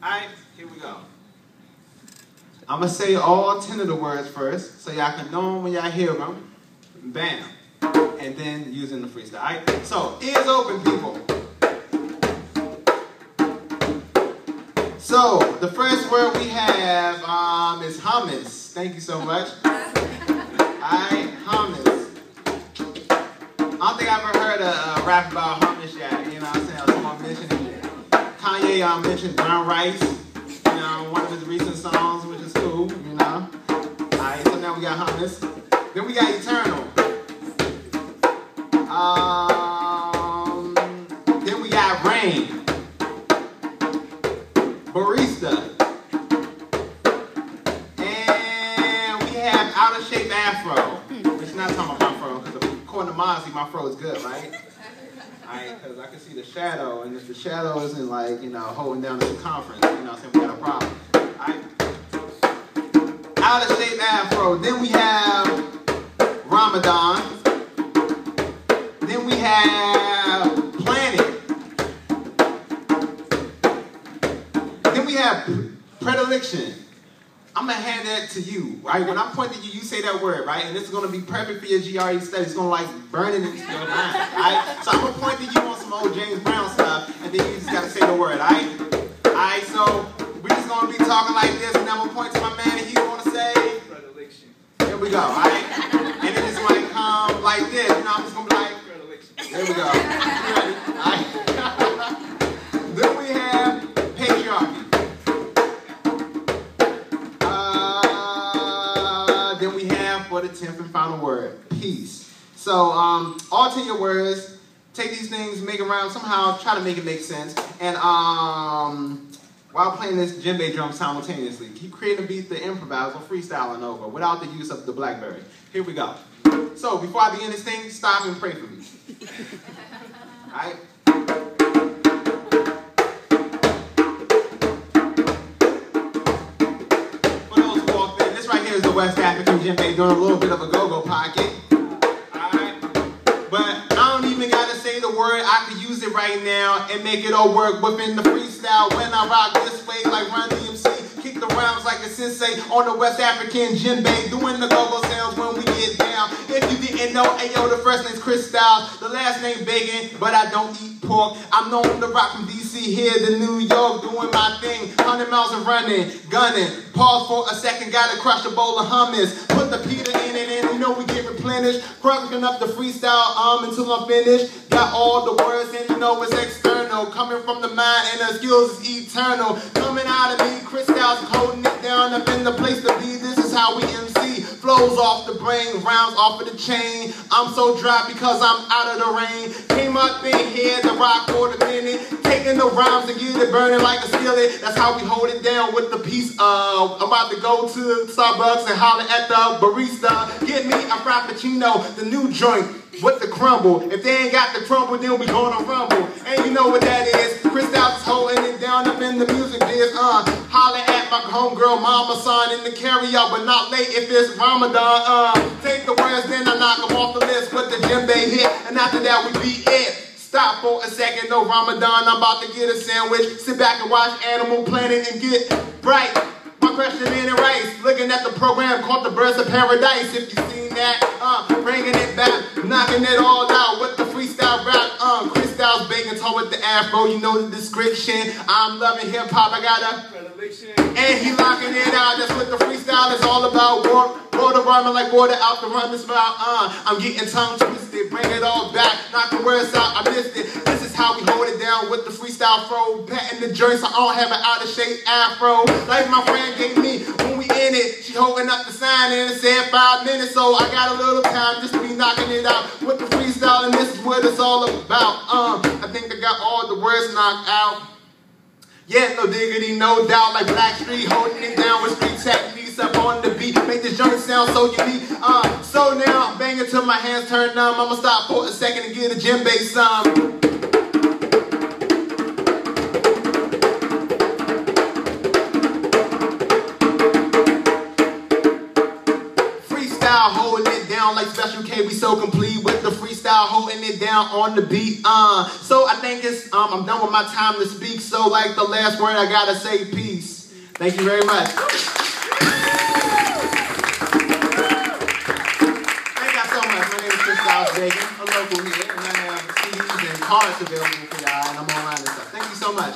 Alright, here we go. I'm going to say all 10 of the words first, so y'all can know them when y'all hear them. Bam. And then using the freestyle. Alright? So, ears open, people. So, the first word we have is hummus. Thank you so much. Alright, hummus. I don't think I've ever heard a rap about hummus yet. You know what I'm saying? Someone mentioned it. Kanye mentioned brown rice. You know, one of his recent songs, which is cool, you know. Alright, so now we got hummus. Then we got eternal. Then we got rain. Barista. And we have out of shape afro. Which not talking about my fro, because according to Mozzie, my fro is good, right? Alright, because I can see the shadow, and if the shadow isn't like, you know, holding down the circumference, you know what I'm saying, we got a problem. Alright? Out of shape afro. Then we have Ramadan. Then we have planet. Then we have predilection. I'm going to hand that to you, right? When I point at you, you say that word, right? And this is going to be perfect for your GRE studies. It's going to like burn it into your mind, right? So I'm going to point at you on some old James Brown stuff, and then you just got to say the word, all right? All right, so we're just going to be talking like this, and I'm going to point to my man, and he's going to say predilection. Here we go, all right? And then it's going to come like this, and I'm just going to be like, there we go. Ready? Right. Then we have patriarchy. Then we have for the 10th and final word, peace. So all 10 of your words, take these things, make them around somehow, try to make it make sense. And while playing this djembe drum simultaneously, keep creating a beat to improvise or freestyling over without the use of the BlackBerry. Here we go. So before I begin this thing, stop and pray for me. Alright? For those who walked in, this right here is the West African djembe doing a little bit of a go-go pocket. Alright? But I don't even gotta say the word, I could use it right now and make it all work within the freestyle when I rock this way like Run DMC. Kick the rhymes like a sensei on the West African djembe, doing the go-go sounds when we get down. If you didn't know, ayo, the first name's Chris Styles, the last name Bacon, but I don't eat pork. I'm known to rock from DC here to New York, doing my thing, 100 miles and running, gunning. Pause for a second, gotta crush a bowl of hummus. Put the pita in it, and you know we get replenished. Crunking up the freestyle until I'm finished. Got all the words, and you know it's external. Coming from the mind, and the skills is eternal. Coming out of me, Chris Styles holding it down. I'm in the place to be. This is how we MC. Flows off the brain, rounds off of the chain. I'm so dry because I'm out of the rain. Came up in here to rock for the minute. Taking the rhymes and get it burning like a skillet. That's how we hold it down with the piece of. I'm about to go to Starbucks and holler at the barista. Get me a frappuccino, the new joint with the crumble. If they ain't got the crumble, then we gonna rumble. And you know what that is. Chris Styles is holding it down up in the music biz. Holler at my homegirl, mama, son in the carry-out, but not late if it's Ramadan. Take the words, then I knock them off the list with the djembe hit. And after that, we beat it. Stop for a second, no Ramadan, I'm about to get a sandwich. Sit back and watch Animal Planet and get bright. My question in and rice, looking at the program called The Birds of Paradise. If you seen that, bringing it back, knocking it all out with the freestyle rap. Chris Styles, Bacon, tall with the afro, you know the description. I'm loving hip hop, I got a predilection. And he locking it out, that's what the freestyle is all about. Water rhyming like water out the run this about. I'm getting tongue twisted, bring it all back, knock the words out, I missed it. This is how we hold it down with the freestyle fro. Patting the joints, I don't have an out of shape afro. Like my friend gave me when we in it. She holding up the sign and it said 5 minutes, so I got a little time just to be knocking it out with the freestyle, and this is what it's all about. I think I got all the words knocked out. Yeah, no diggity, no doubt, like Blackstreet, holding it down with street techniques up on the beat, make this joint sound so unique. So now I'm banging till my hands turn numb. I'ma stop for a second and get a djembe some. Freestyle. freestyle, holding it down like Special K. We so complete with the freestyle, holding it down on the beat. So I think it's I'm done with my time to speak. So like the last word, I gotta say peace. Thank you very much. Thank y'all so much. My name is Chris Styles Bacon, a local here, and I have CDs and cards available for y'all, and I'm online and stuff. Thank you so much.